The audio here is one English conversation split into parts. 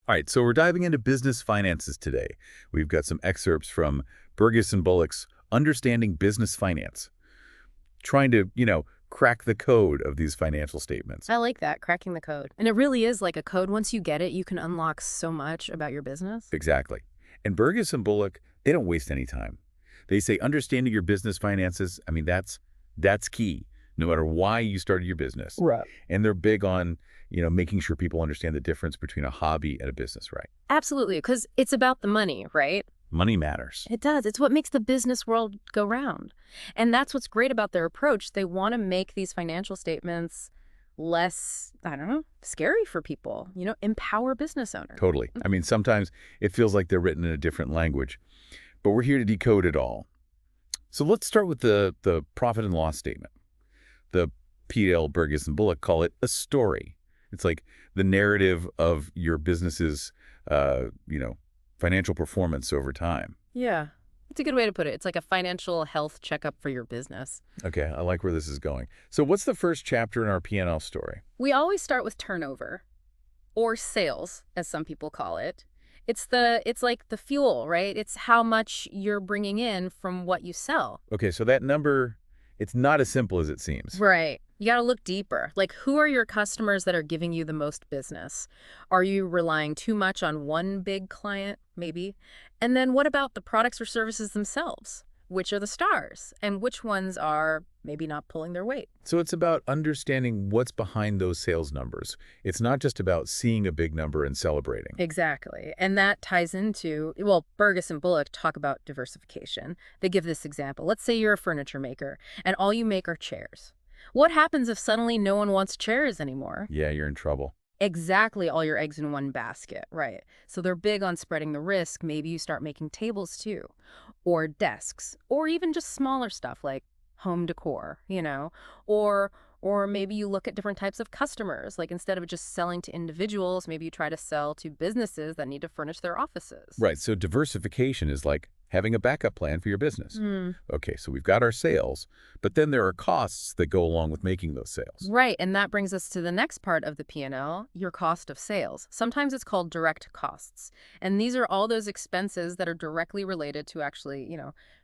All right, so we're diving into business finances today. We've got some excerpts from Burgess and Bullock's Understanding Business Finance, trying to, crack the code of these financial statements. I like that, cracking the code. And it really is like a code. Once you get it, you can unlock so much about your business. Exactly. And Burgess and Bullock, they don't waste any time. They say understanding your business finances, that's key, no matter why you started your business. Right. And they're big on, making sure people understand the difference between a hobby and a business, right? Absolutely, because it's about the money, right? Money matters. It does. It's what makes the business world go round. And that's what's great about their approach. They want to make these financial statements less, I don't know, scary for people, empower business owners. Totally. Sometimes it feels like they're written in a different language, but we're here to decode it all. So let's start with the profit and loss statement. The P.L. Burgess and Bullock call it a story. It's like the narrative of your business's, financial performance over time. Yeah. It's a good way to put it. It's like a financial health checkup for your business. Okay, I like where this is going. So what's the first chapter in our P&L story? We always start with turnover, or sales, as some people call it. It's like the fuel, right? It's how much you're bringing in from what you sell. Okay, so that number, it's not as simple as it seems. Right. You got to look deeper. Like, who are your customers that are giving you the most business? Are you relying too much on one big client, maybe? And then what about the products or services themselves? Which are the stars? And which ones are maybe not pulling their weight? So it's about understanding what's behind those sales numbers. It's not just about seeing a big number and celebrating. Exactly. And that ties into, well, Burgess and Bullock talk about diversification. They give this example. Let's say you're a furniture maker and all you make are chairs. What happens if suddenly no one wants chairs anymore? Yeah, you're in trouble. Exactly, all your eggs in one basket, right? So they're big on spreading the risk. Maybe you start making tables too, or desks, or even just smaller stuff like home decor, or maybe you look at different types of customers. Like, instead of just selling to individuals, maybe you try to sell to businesses that need to furnish their offices. Right, so diversification is like having a backup plan for your business. Okay, so we've got our sales, but then there are costs that go along with making those sales. Right, and that brings us to the next part of the P&L, your cost of sales. Sometimes it's called direct costs. And these are all those expenses that are directly related to actually,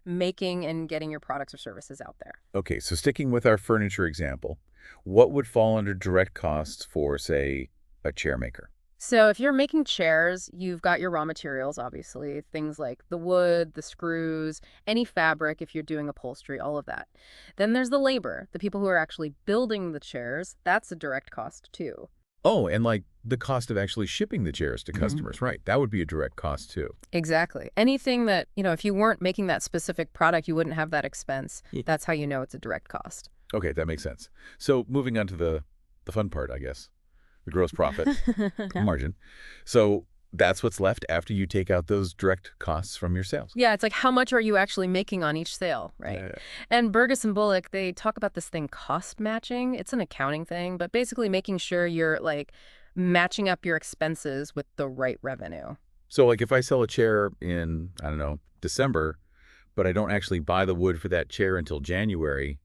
making and getting your products or services out there. Okay, so sticking with our furniture example, what would fall under direct costs for, say, a chair maker? So if you're making chairs, you've got your raw materials, obviously, things like the wood, the screws, any fabric if you're doing upholstery, all of that. Then there's the labor, the people who are actually building the chairs. That's a direct cost too. Oh, and like the cost of actually shipping the chairs to customers, right? That would be a direct cost too. Exactly. Anything that, if you weren't making that specific product, you wouldn't have that expense. That's how you know it's a direct cost. Okay, that makes sense. So moving on to the fun part, I guess. The gross profit margin. So that's what's left after you take out those direct costs from your sales. Yeah, it's like, how much are you actually making on each sale, right? Yeah. And Burgess and Bullock, they talk about this thing, cost matching. It's an accounting thing, but basically making sure you're like matching up your expenses with the right revenue. So like if I sell a chair in, I don't know, December, but I don't actually buy the wood for that chair until January,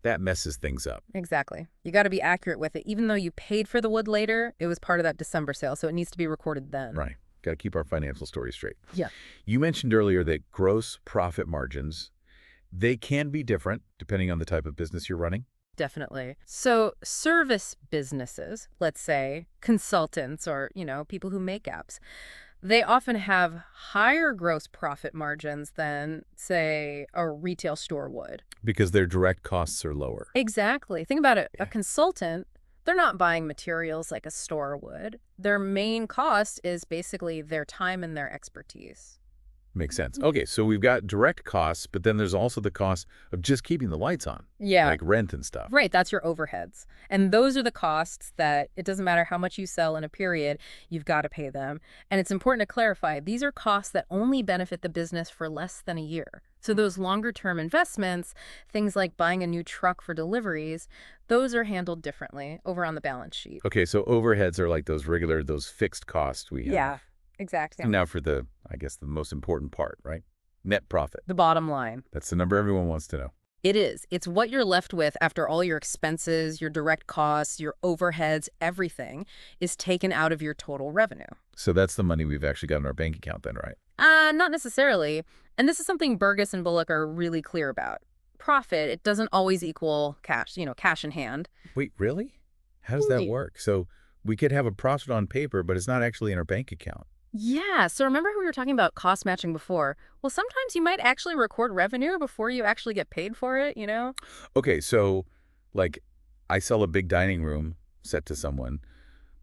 that messes things up. Exactly. You got to be accurate with it. Even though you paid for the wood later, it was part of that December sale, so it needs to be recorded then. Right. Got to keep our financial story straight. Yeah. You mentioned earlier that gross profit margins, they can be different depending on the type of business you're running. Definitely. So service businesses, let's say consultants or, people who make apps, they often have higher gross profit margins than, say, a retail store would. Because their direct costs are lower. Exactly. Think about it. Yeah. A consultant, they're not buying materials like a store would. Their main cost is basically their time and their expertise. Makes sense. Okay, so we've got direct costs, but then there's also the cost of just keeping the lights on. Yeah. Like rent and stuff. Right, that's your overheads. And those are the costs that it doesn't matter how much you sell in a period, you've got to pay them. And it's important to clarify, these are costs that only benefit the business for less than a year. So those longer-term investments, things like buying a new truck for deliveries, those are handled differently over on the balance sheet. Okay, so overheads are like those fixed costs we have. Yeah, exactly. And now for I guess the most important part, right? Net profit. The bottom line. That's the number everyone wants to know. It is. It's what you're left with after all your expenses, your direct costs, your overheads, everything is taken out of your total revenue. So that's the money we've actually got in our bank account then, right? Not necessarily. And this is something Burgess and Bullock are really clear about. Profit, it doesn't always equal cash, cash in hand. Wait, really? How does that Right. work? So we could have a profit on paper, but it's not actually in our bank account. Yeah, so remember how we were talking about cost matching before? Well, sometimes you might actually record revenue before you actually get paid for it? Okay, so like I sell a big dining room set to someone,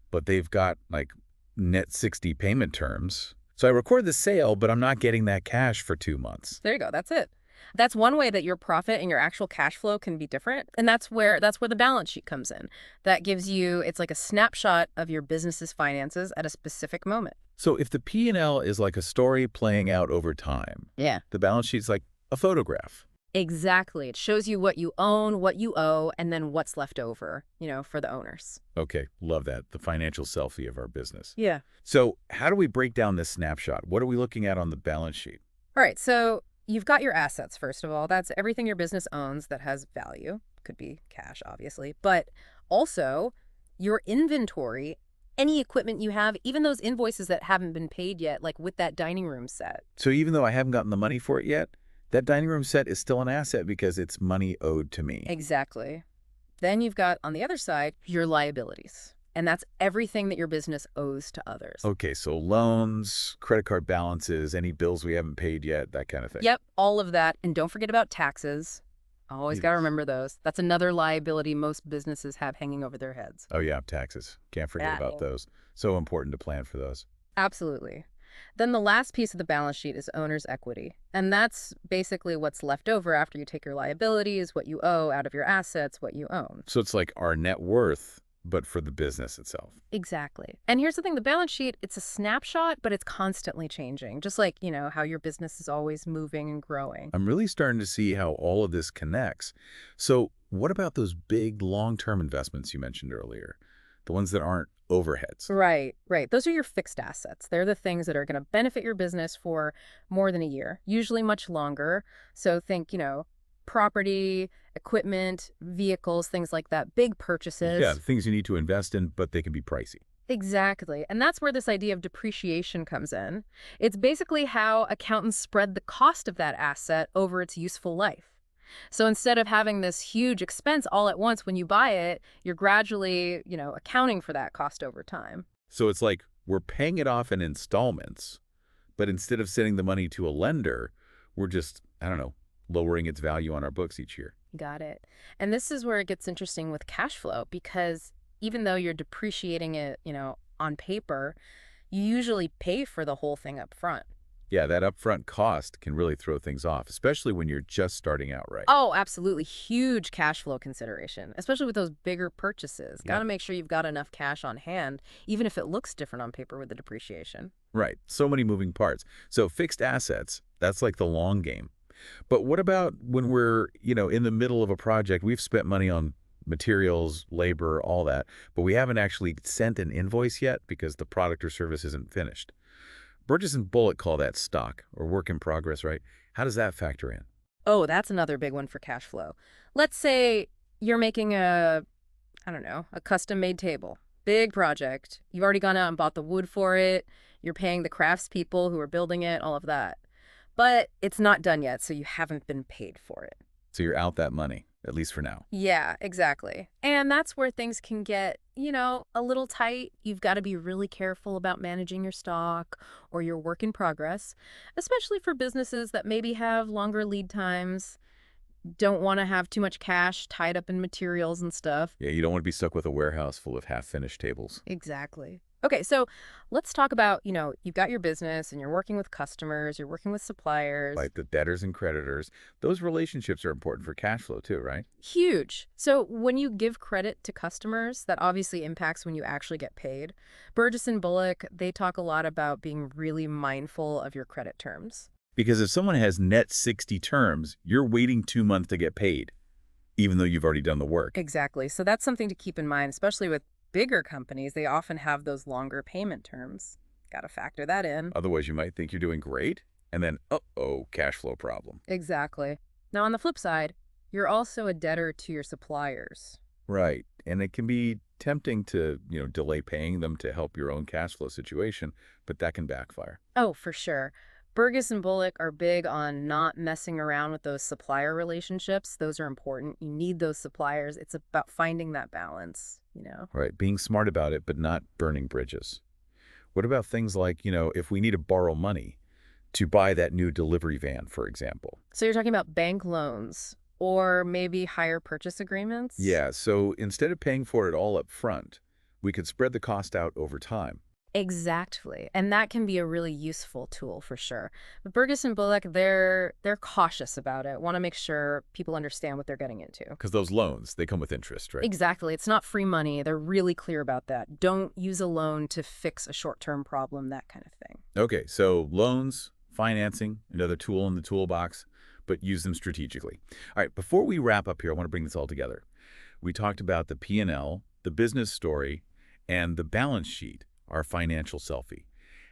but they've got like net 60 payment terms. So I record the sale, but I'm not getting that cash for 2 months. There you go. That's it. That's one way that your profit and your actual cash flow can be different. And that's where the balance sheet comes in. That gives you, it's like a snapshot of your business's finances at a specific moment. So if the P&L is like a story playing out over time, Yeah. the balance sheet's like a photograph. Exactly. It shows you what you own, what you owe, and then what's left over, for the owners. Okay, love that. The financial selfie of our business. Yeah. So how do we break down this snapshot? What are we looking at on the balance sheet? All right. So you've got your assets, first of all. That's everything your business owns that has value. Could be cash, obviously. But also your inventory, any equipment you have, even those invoices that haven't been paid yet, like with that dining room set. So even though I haven't gotten the money for it yet, that dining room set is still an asset because it's money owed to me. Exactly. Then you've got, on the other side, your liabilities. And that's everything that your business owes to others. Okay, so loans, credit card balances, any bills we haven't paid yet, that kind of thing. Yep, all of that. And don't forget about taxes. Always got to Yes. remember those. That's another liability most businesses have hanging over their heads. Oh yeah, taxes. Can't forget Yeah. about those. So important to plan for those. Absolutely. Then the last piece of the balance sheet is owner's equity. And that's basically what's left over after you take your liabilities, what you owe out of your assets, what you own. So it's like our net worth, but for the business itself. Exactly. And here's the thing, the balance sheet, it's a snapshot, but it's constantly changing. Just like, how your business is always moving and growing. I'm really starting to see how all of this connects. So what about those big long-term investments you mentioned earlier? The ones that aren't overheads? Right, right. Those are your fixed assets. They're the things that are going to benefit your business for more than a year, usually much longer. So think, property, equipment, vehicles, things like that, big purchases. Yeah, the things you need to invest in, but they can be pricey. Exactly. And that's where this idea of depreciation comes in. It's basically how accountants spread the cost of that asset over its useful life. So instead of having this huge expense all at once when you buy it, you're gradually, accounting for that cost over time. So it's like we're paying it off in installments, but instead of sending the money to a lender, we're just, I don't know, lowering its value on our books each year. Got it. And this is where it gets interesting with cash flow because even though you're depreciating it, on paper, you usually pay for the whole thing up front. Yeah, that upfront cost can really throw things off, especially when you're just starting out, right? Oh, absolutely. Huge cash flow consideration, especially with those bigger purchases. Yeah. Got to make sure you've got enough cash on hand, even if it looks different on paper with the depreciation. Right. So many moving parts. So fixed assets, that's like the long game. But what about when we're, in the middle of a project, we've spent money on materials, labor, all that, but we haven't actually sent an invoice yet because the product or service isn't finished. Burgess and Bullock call that stock or work in progress, right? How does that factor in? Oh, that's another big one for cash flow. Let's say you're making a custom-made table. Big project. You've already gone out and bought the wood for it. You're paying the craftspeople who are building it, all of that. But it's not done yet, so you haven't been paid for it. So you're out that money, at least for now. Yeah, exactly. And that's where things can get, a little tight. You've got to be really careful about managing your stock or your work in progress, especially for businesses that maybe have longer lead times, don't want to have too much cash tied up in materials and stuff. Yeah, you don't want to be stuck with a warehouse full of half-finished tables. Exactly. Okay, so let's talk about, you've got your business and you're working with customers, you're working with suppliers. Like the debtors and creditors, those relationships are important for cash flow too, right? Huge. So when you give credit to customers, that obviously impacts when you actually get paid. Burgess and Bullock, they talk a lot about being really mindful of your credit terms. Because if someone has net 60 terms, you're waiting 2 months to get paid, even though you've already done the work. Exactly. So that's something to keep in mind, especially with bigger companies. They often have those longer payment terms. Got to factor that in. Otherwise, you might think you're doing great, and then, uh-oh, cash flow problem. Exactly. Now, on the flip side, You're also a debtor to your suppliers. Right. And it can be tempting to, delay paying them to help your own cash flow situation, but that can backfire. Oh, for sure. Burgess and Bullock are big on not messing around with those supplier relationships. Those are important. You need those suppliers. It's about finding that balance. Right. Being smart about it, but not burning bridges. What about things like, if we need to borrow money to buy that new delivery van, for example? So you're talking about bank loans or maybe hire purchase agreements? Yeah, so instead of paying for it all up front, we could spread the cost out over time. Exactly. And that can be a really useful tool for sure. But Burgess and Bullock, they're cautious about it. Want to make sure people understand what they're getting into. Because those loans, they come with interest, right? Exactly. It's not free money. They're really clear about that. Don't use a loan to fix a short-term problem, that kind of thing. Okay, so loans, financing, another tool in the toolbox, but use them strategically. All right, before we wrap up here, I want to bring this all together. We talked about the P&L, the business story, and the balance sheet, our financial selfie.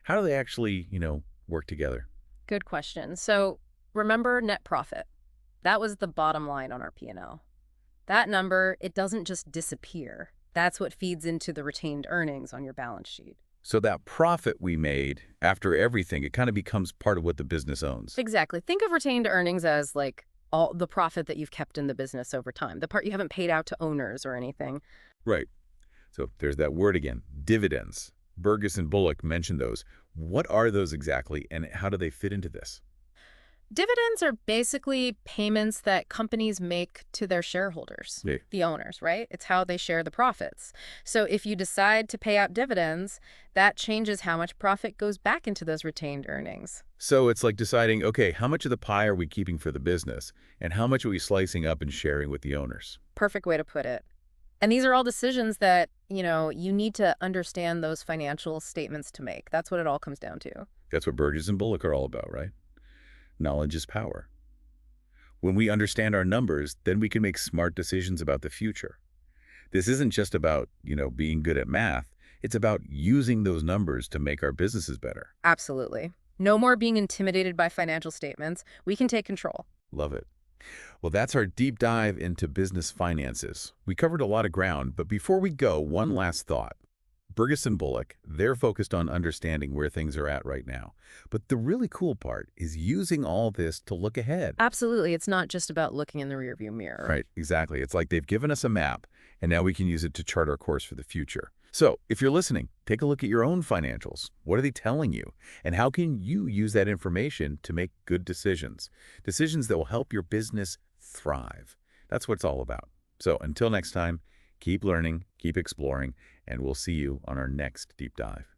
How do they actually, work together? Good question. So remember net profit. That was the bottom line on our P&L. That number, it doesn't just disappear. That's what feeds into the retained earnings on your balance sheet. So that profit we made after everything, it kind of becomes part of what the business owns. Exactly. Think of retained earnings as like all the profit that you've kept in the business over time, the part you haven't paid out to owners or anything. Right. So there's that word again, dividends. Burgess and Bullock mentioned those. What are those exactly, and how do they fit into this? Dividends are basically payments that companies make to their shareholders, Yeah. the owners, right? It's how they share the profits. So if you decide to pay out dividends, that changes how much profit goes back into those retained earnings. So it's like deciding, okay, how much of the pie are we keeping for the business, and how much are we slicing up and sharing with the owners? Perfect way to put it. And these are all decisions that, you need to understand those financial statements to make. That's what it all comes down to. That's what Burgess and Bullock are all about, right? Knowledge is power. When we understand our numbers, then we can make smart decisions about the future. This isn't just about, being good at math. It's about using those numbers to make our businesses better. Absolutely. No more being intimidated by financial statements. We can take control. Love it. Well, that's our deep dive into business finances. We covered a lot of ground, but before we go, one last thought. Burgess and Bullock, they're focused on understanding where things are at right now. But the really cool part is using all this to look ahead. Absolutely. It's not just about looking in the rearview mirror. Right, exactly. It's like they've given us a map, and now we can use it to chart our course for the future. So, if you're listening, take a look at your own financials. What are they telling you? And how can you use that information to make good decisions? Decisions that will help your business thrive. That's what it's all about. So, until next time, keep learning, keep exploring, and we'll see you on our next deep dive.